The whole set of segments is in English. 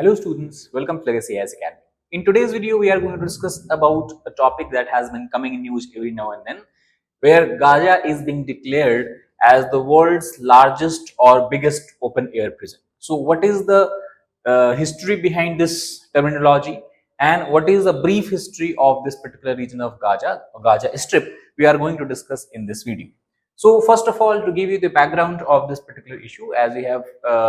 Hello students, welcome to Legacy as Academy. In today's video, we are going to discuss about a topic that has been coming in news every now and then, where Gaza is being declared as the world's largest or biggest open air prison. So what is the history behind this terminology and what is the brief history of this particular region of Gaza, or Gaza Strip, we are going to discuss in this video. So first of all, to give you the background of this particular issue, as we have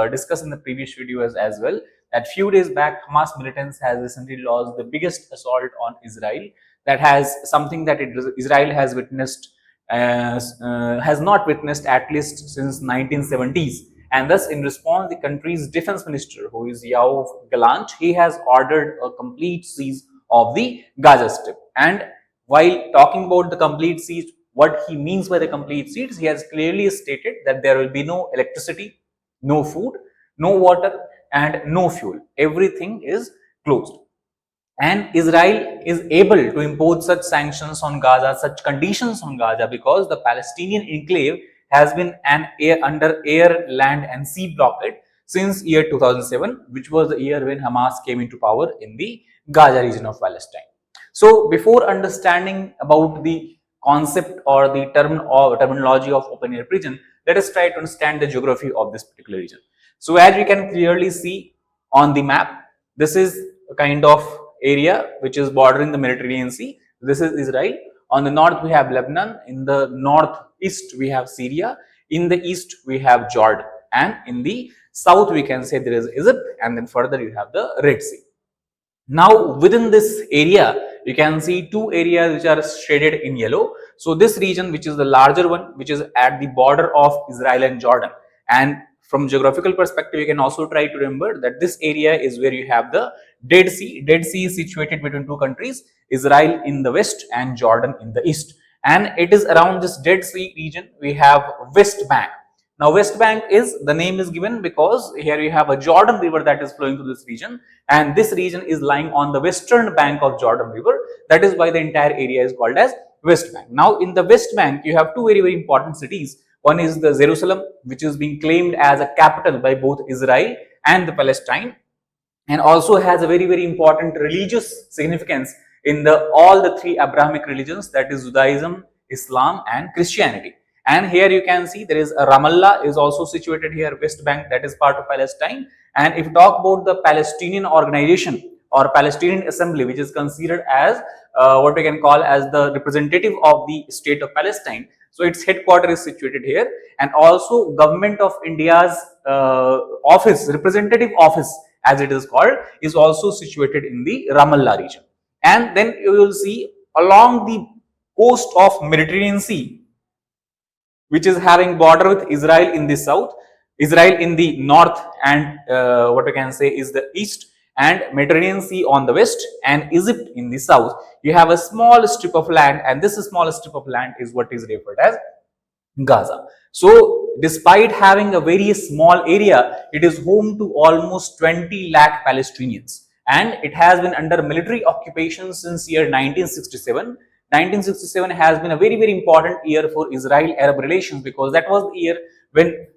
discussed in the previous videos as well, that few days back, Hamas militants has recently launched the biggest assault on Israel. That has something that Israel has witnessed, has not witnessed at least since 1970s. And thus, in response, the country's defense minister, who is Yoav Gallant, he has ordered a complete siege of the Gaza Strip. And while talking about the complete siege, what he means by the complete siege, he has clearly stated that there will be no electricity, no food, no water, and no fuel. Everything is closed. And Israel is able to impose such sanctions on Gaza, such conditions on Gaza, because the Palestinian enclave has been under air, land, and sea blockade since year 2007, which was the year when Hamas came into power in the Gaza region of Palestine. So, before understanding about the concept or the terminology of open air prison, let us try to understand the geography of this particular region. So as you can clearly see on the map, this is a kind of area which is bordering the Mediterranean Sea. This is Israel. On the north we have Lebanon. In the northeast we have Syria. In the east we have Jordan. And in the south we can say there is Egypt, and then further you have the Red Sea. Now within this area, you can see two areas which are shaded in yellow. So this region, which is the larger one, which is at the border of Israel and Jordan. And from geographical perspective, you can also try to remember that this area is where you have the Dead Sea. Dead Sea is situated between two countries, Israel in the west and Jordan in the east. And it is around this Dead Sea region we have West Bank. Now West Bank is, the name is given because here you have a Jordan river that is flowing through this region, and this region is lying on the western bank of Jordan river. That is why the entire area is called as West Bank. Now in the West Bank you have two very important cities. One is the Jerusalem, which is being claimed as a capital by both Israel and the Palestine, and also has a very important religious significance in all the three Abrahamic religions, that is Judaism, Islam, and Christianity. And here you can see there is a Ramallah is also situated here, West Bank, that is part of Palestine. And if you talk about the Palestinian organization or Palestinian Assembly, which is considered as what we can call as the representative of the state of Palestine, so its headquarters is situated here, and also Government of India's office, representative office as it is called, is also situated in the Ramallah region. And then you will see along the coast of Mediterranean Sea, which is having border with Israel in the south, Israel in the north, and what we can say is the east, and Mediterranean Sea on the west, and Egypt in the south. You have a small strip of land, and this small strip of land is what is referred as Gaza. So despite having a very small area, it is home to almost 20 lakh Palestinians, and it has been under military occupation since year 1967. 1967 has been a very important year for Israel-Arab relations, because that was the year when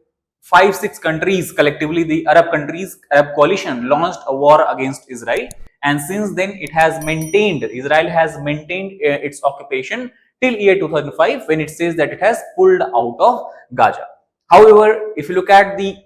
5-6 countries, collectively the Arab countries, Arab coalition, launched a war against Israel. And since then it has maintained, Israel has maintained its occupation till year 2005, when it says that it has pulled out of Gaza. However, if you look at the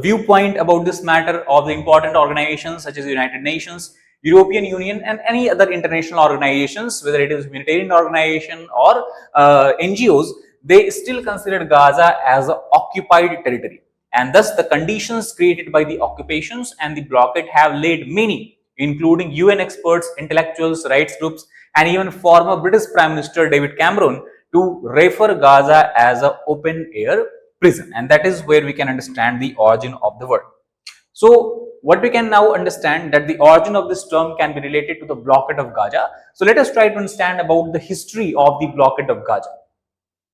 viewpoint about this matter of the important organizations such as United Nations, European Union, and any other international organizations, whether it is humanitarian organization or NGOs, they still consider Gaza as an occupied territory. And thus the conditions created by the occupations and the blockade have led many, including UN experts, intellectuals, rights groups, and even former British Prime Minister David Cameron, to refer Gaza as an open air prison. And that is where we can understand the origin of the word. So what we can now understand, that the origin of this term can be related to the blockade of Gaza. So let us try to understand about the history of the blockade of Gaza.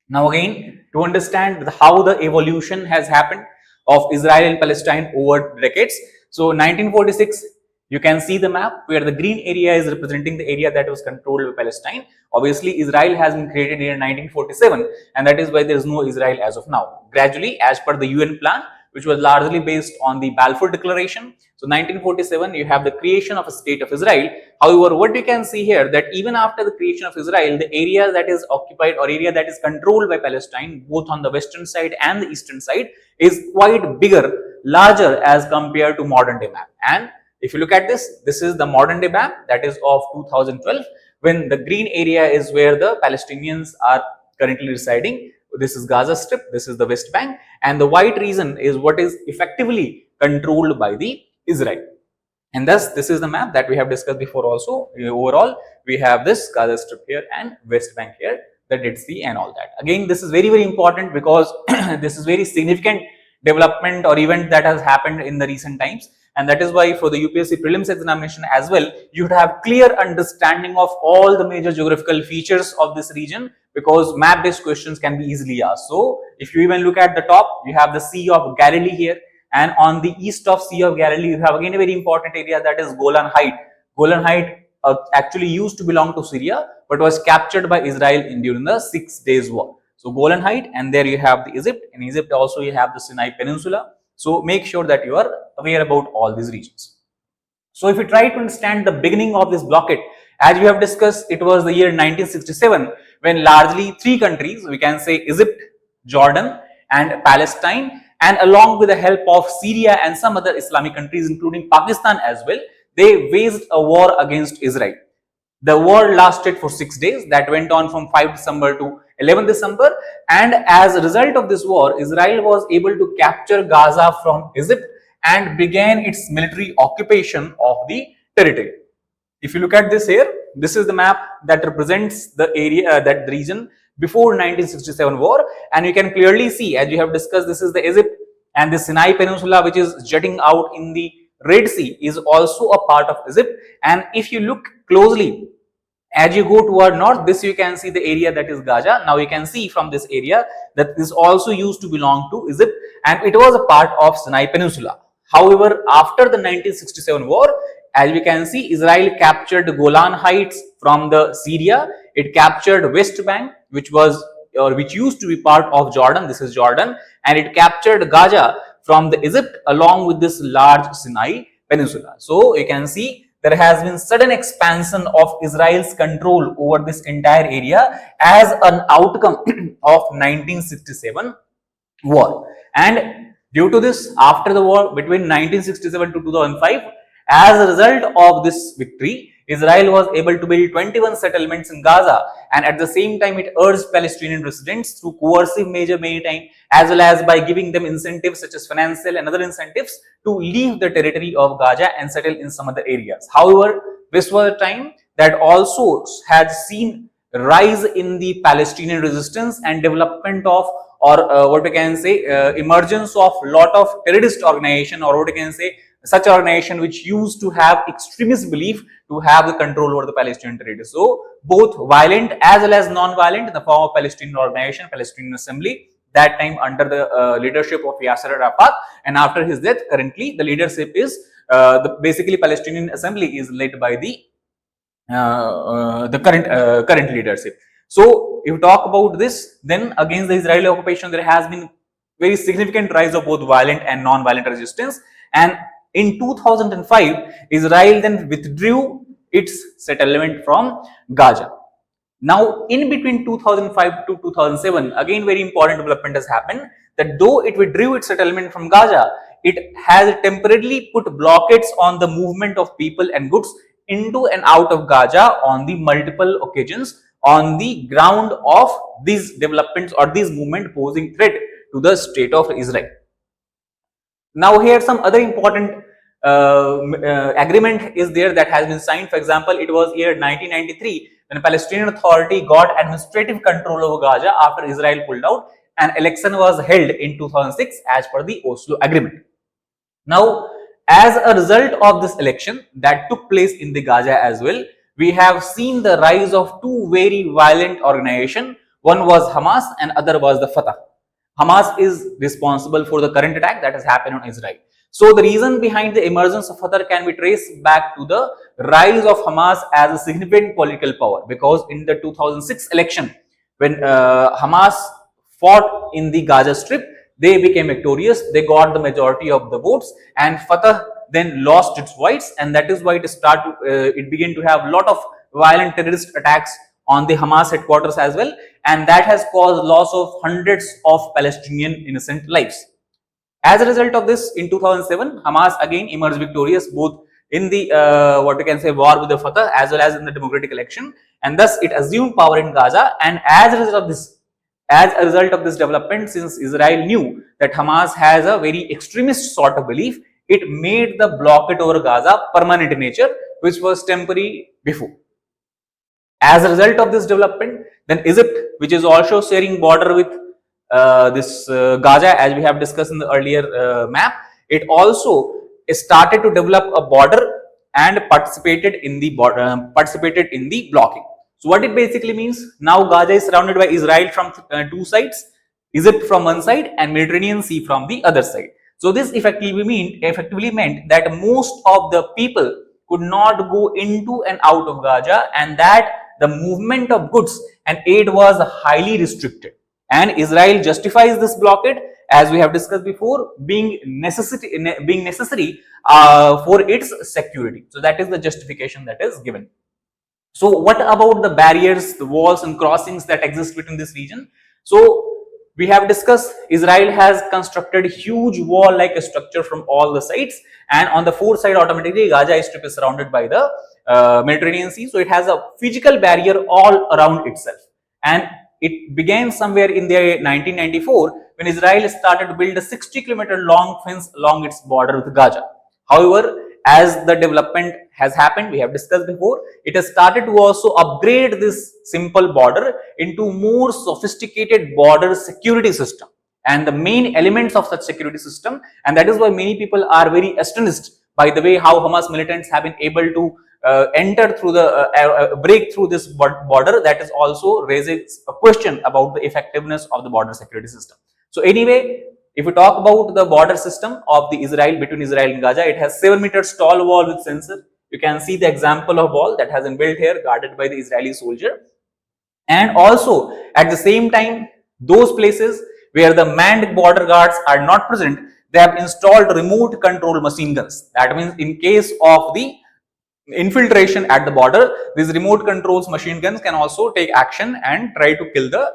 Now again, to understand how the evolution has happened of Israel and Palestine over decades. So 1946, you can see the map where the green area is representing the area that was controlled by Palestine. Obviously, Israel has been created in 1947, and that is why there is no Israel as of now. Gradually, as per the UN plan, which was largely based on the Balfour Declaration. So 1947, you have the creation of a state of Israel. However, what you can see here that even after the creation of Israel, the area that is occupied or area that is controlled by Palestine, both on the western side and the eastern side, is quite bigger, larger as compared to modern day map. And if you look at this, this is the modern day map that is of 2012, when the green area is where the Palestinians are currently residing. This is Gaza Strip, this is the West Bank, and the white region is what is effectively controlled by the Israel. And thus, this is the map that we have discussed before also. Overall, we have this Gaza Strip here and West Bank here, the Dead Sea and all that. Again, this is very, very important because this is very significant development or event that has happened in the recent times. And that is why for the UPSC prelims examination as well, you would have clear understanding of all the major geographical features of this region, because map based questions can be easily asked. So if you even look at the top, you have the Sea of Galilee here, and on the east of Sea of Galilee, you have again a very important area, that is Golan Height. Golan Height actually used to belong to Syria, but was captured by Israel during the 6 Days War. So Golan Height, and there you have the Egypt. In Egypt also you have the Sinai Peninsula. So make sure that you are aware about all these regions. So if you try to understand the beginning of this blockade, as we have discussed, it was the year 1967 when largely three countries, we can say Egypt, Jordan and Palestine, and along with the help of Syria and some other Islamic countries including Pakistan as well, they waged a war against Israel. The war lasted for 6 days, that went on from 5 December to 11 December, and as a result of this war, Israel was able to capture Gaza from Egypt and began its military occupation of the territory. If you look at this here, this is the map that represents the area, that the region before 1967 war, and you can clearly see, as you have discussed, this is the Egypt, and the Sinai Peninsula, which is jutting out in the Red Sea, is also a part of Egypt. And if you look closely, as you go toward north, this you can see the area that is Gaza. Now you can see from this area that this also used to belong to Egypt, and it was a part of Sinai Peninsula. However, after the 1967 war, as we can see, Israel captured the Golan Heights from the Syria. It captured West Bank, which used to be part of Jordan. This is Jordan, and it captured Gaza from the Egypt along with this large Sinai Peninsula. So you can see there has been sudden expansion of Israel's control over this entire area as an outcome of 1967 war. And due to this, after the war between 1967 to 2005, as a result of this victory, Israel was able to build 21 settlements in Gaza, and at the same time it urged Palestinian residents through coercive measure many times, as well as by giving them incentives such as financial and other incentives to leave the territory of Gaza and settle in some other areas. However, this was a time that also had seen rise in the Palestinian resistance and development of, or what we can say, emergence of lot of terrorist organization, or what we can say, such organization which used to have extremist belief to have the control over the Palestinian territory. So both violent as well as non-violent in the form of Palestinian organization, Palestinian Assembly, that time under the leadership of Yasser Arafat, and after his death, currently the leadership is basically Palestinian Assembly is led by the current leadership. So if you talk about this, then against the Israeli occupation, there has been very significant rise of both violent and non-violent resistance, and in 2005, Israel then withdrew its settlement from Gaza. Now, in between 2005 to 2007, again very important development has happened, that though it withdrew its settlement from Gaza, it has temporarily put blockades on the movement of people and goods into and out of Gaza on the multiple occasions, on the ground of these developments or these movement posing threat to the state of Israel. Now here some other important agreement is there that has been signed. For example, it was year 1993 when the Palestinian Authority got administrative control over Gaza after Israel pulled out, and election was held in 2006 as per the Oslo Agreement. Now, as a result of this election that took place in the Gaza as well, we have seen the rise of two very violent organizations. One was Hamas and other was the Fatah. Hamas is responsible for the current attack that has happened on Israel. So the reason behind the emergence of Fatah can be traced back to the rise of Hamas as a significant political power, because in the 2006 election, when Hamas fought in the Gaza Strip, They became victorious. They got the majority of the votes, and Fatah then lost its voice, and that is why it began to have a lot of violent terrorist attacks on the Hamas headquarters as well, and that has caused loss of hundreds of Palestinian innocent lives. As a result of this, in 2007, Hamas again emerged victorious both in the what we can say war with the Fatah as well as in the democratic election, and thus it assumed power in Gaza. And as a result of this development, since Israel knew that Hamas has a very extremist sort of belief, it made the blockade over Gaza permanent in nature, which was temporary before. As a result of this development, then Egypt, which is also sharing border with Gaza, as we have discussed in the earlier map, it also started to develop a border and participated in the blocking. So what it basically means, now Gaza is surrounded by Israel from two sides, Egypt from one side and Mediterranean Sea from the other side. So this effectively meant that most of the people could not go into and out of Gaza, and that the movement of goods and aid was highly restricted. And Israel justifies this blockade, as we have discussed before, being necessary for its security. So that is the justification that is given. So what about the barriers, the walls and crossings that exist within this region? So we have discussed Israel has constructed huge wall-like structure from all the sides, and on the fourth side automatically Gaza Strip is surrounded by the Mediterranean Sea. So it has a physical barrier all around itself, and it began somewhere in the 1994 when Israel started to build a 60-kilometer long fence along its border with Gaza. However, as the development has happened, we have discussed before, it has started to also upgrade this simple border into more sophisticated border security system, and the main elements of such security system, and that is why many people are very astonished by the way how Hamas militants have been able to enter through the break through this border. That is also raises a question about the effectiveness of the border security system. So anyway, if we talk about the border system of the between Israel and Gaza, it has 7 meters tall wall with sensor. You can see the example of wall that has been built here, guarded by the Israeli soldier. And also at the same time, those places where the manned border guards are not present, they have installed remote control machine guns. That means in case of the infiltration at the border, these remote controls machine guns can also take action and try to kill the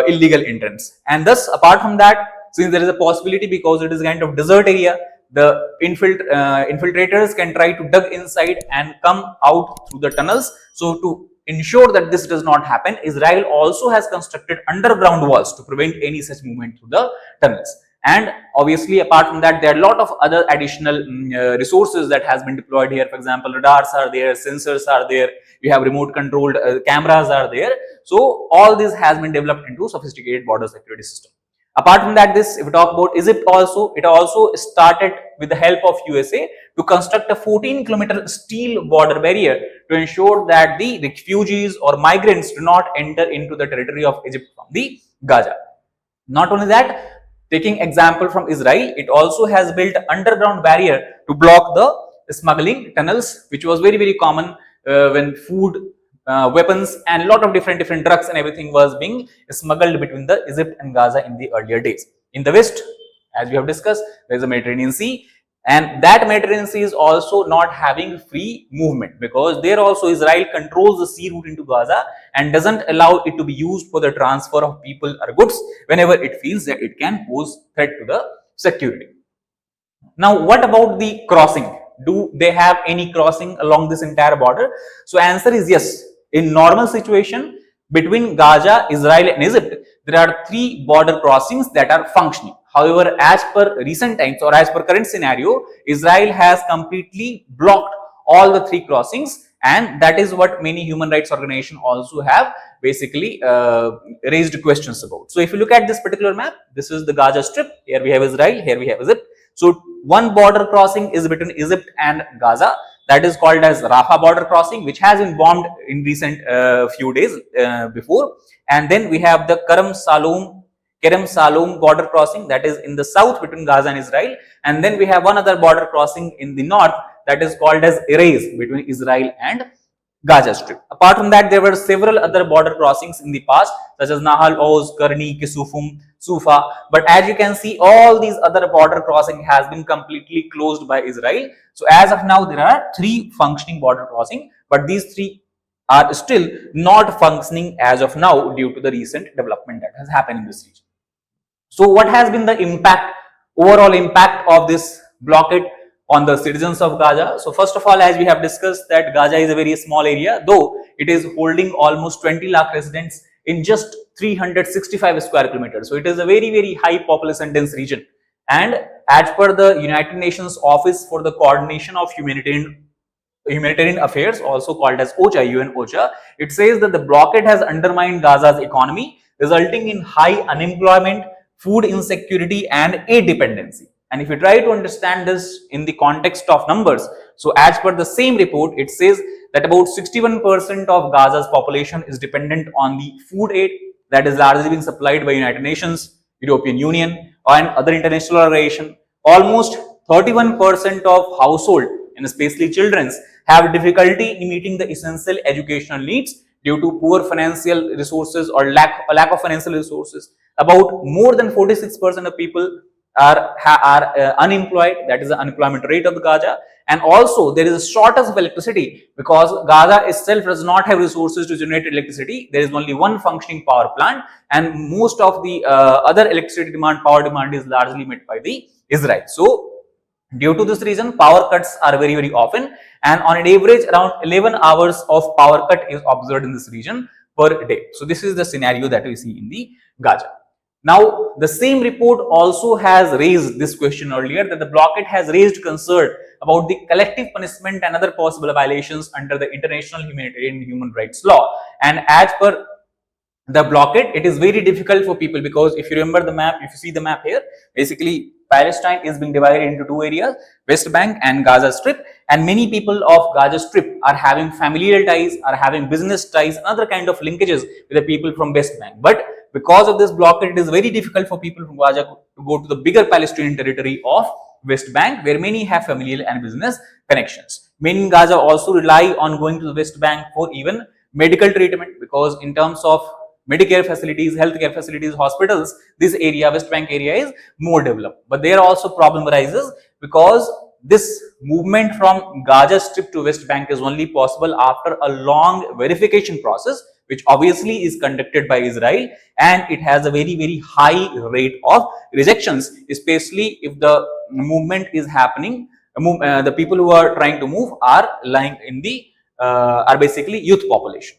illegal entrants. And thus, apart from that, since there is a possibility, because it is kind of desert area, the infiltrators can try to dug inside and come out through the tunnels. So to ensure that this does not happen, Israel also has constructed underground walls to prevent any such movement through the tunnels. And obviously, apart from that, there are a lot of other additional resources that has been deployed here. For example, radars are there, sensors are there, you have remote controlled cameras are there. So all this has been developed into sophisticated border security system. Apart from that, if we talk about Egypt also, it also started with the help of USA to construct a 14-kilometer steel border barrier to ensure that the refugees or migrants do not enter into the territory of Egypt from the Gaza. Not only that, taking example from Israel, it also has built underground barrier to block the smuggling tunnels, which was very, very common when food, weapons and a lot of different drugs and everything was being smuggled between the Egypt and Gaza in the earlier days. In the west, as we have discussed, there is a Mediterranean Sea, and that Mediterranean Sea is also not having free movement, because there also Israel controls the sea route into Gaza and doesn't allow it to be used for the transfer of people or goods whenever it feels that it can pose threat to the security. Now, what about the crossing? Do they have any crossing along this entire border? So answer is yes. In normal situation between Gaza, Israel and Egypt, there are 3 border crossings that are functioning. However, as per recent times or as per current scenario, Israel has completely blocked all the 3 crossings, and that is what many human rights organizations also have basically raised questions about. So if you look at this particular map, this is the Gaza Strip. Here we have Israel, here we have Egypt. So one border crossing is between Egypt and Gaza. That is called as Rafah border crossing, which has been bombed in recent few days before. And then we have the Kerem Salom border crossing, that is in the south between Gaza and Israel. And then we have one other border crossing in the north that is called as Erez between Israel and Gaza Strip. Apart from that, there were several other border crossings in the past, such as Nahal Oz, Karni, Kisufum, Sufa. But as you can see, all these other border crossing has been completely closed by Israel. So as of now, there are 3 functioning border crossing, but these 3 are still not functioning as of now due to the recent development that has happened in this region. So what has been the impact, overall impact of this blockade on the citizens of Gaza? So first of all, as we have discussed, that Gaza is a very small area, though it is holding almost 20 lakh residents in just 365 square kilometers. So it is a very high population dense region. And as per the United Nations Office for the Coordination of Humanitarian Affairs, also called as OCHA, UN OCHA, it says that the blockade has undermined Gaza's economy, resulting in high unemployment, food insecurity, and aid dependency. And if you try to understand this in the context of numbers, so as per the same report, it says that about 61% of Gaza's population is dependent on the food aid that is largely being supplied by United Nations, European Union, and other international organizations. Almost 31% of households, and especially children, have difficulty in meeting the essential educational needs due to poor financial resources or lack of financial resources. About more than 46% of people are unemployed. That is the unemployment rate of Gaza. And also there is a shortage of electricity because Gaza itself does not have resources to generate electricity. There is only one functioning power plant, and most of the other electricity demand, power demand, is largely met by the Israel. So due to this reason, power cuts are very often, and on an average around 11 hours of power cut is observed in this region per day. So this is the scenario that we see in the Gaza. Now, the same report also has raised this question earlier, that the blockade has raised concern about the collective punishment and other possible violations under the international humanitarian human rights law. And as per the blockade, it is very difficult for people, because if you remember the map, if you see the map here, basically Palestine is being divided into 2 areas, West Bank and Gaza Strip, and many people of Gaza Strip are having familial ties, are having business ties, and other kind of linkages with the people from West Bank. But because of this blockade, it is very difficult for people from Gaza to go to the bigger Palestinian territory of West Bank, where many have familial and business connections. Many in Gaza also rely on going to the West Bank for even medical treatment, because in terms of Medicare facilities, healthcare facilities, hospitals, this area, West Bank area, is more developed. But there also problem arises, because this movement from Gaza Strip to West Bank is only possible after a long verification process, which obviously is conducted by Israel, and it has a very high rate of rejections, especially if the movement is happening. The people who are trying to move are lying in the are basically youth population.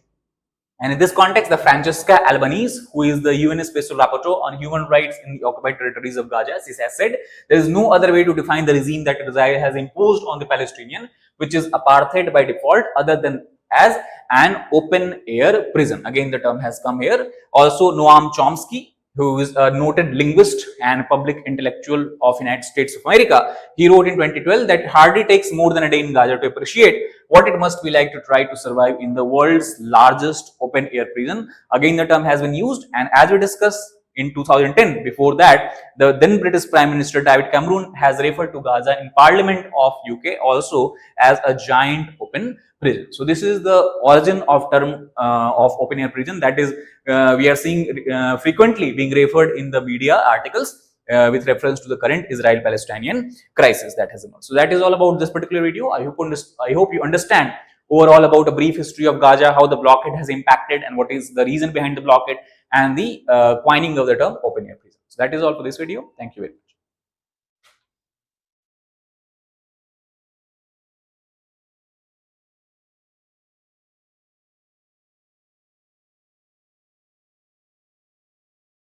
And in this context, the Francesca Albanese, who is the UN Special Rapporteur on Human Rights in the occupied territories of Gaza, she has said there is no other way to define the regime that Israel has imposed on the Palestinian, which is apartheid by default, other than as an open-air prison. Again, the term has come here. Also, Noam Chomsky, who is a noted linguist and public intellectual of United States of America, he wrote in 2012 that hardly takes more than a day in Gaza to appreciate what it must be like to try to survive in the world's largest open-air prison. Again, the term has been used, and as we discussed in 2010, before that, the then British Prime Minister David Cameron has referred to Gaza in Parliament of UK also as a giant open prison. So this is the origin of term of open air prison, that is we are seeing frequently being referred in the media articles with reference to the current Israel-Palestinian crisis that has emerged. So that is all about this particular video. I hope you understand overall about a brief history of Gaza, how the blockade has impacted and what is the reason behind the blockade, and the coining of the term open air prison. So that is all for this video. Thank you very much.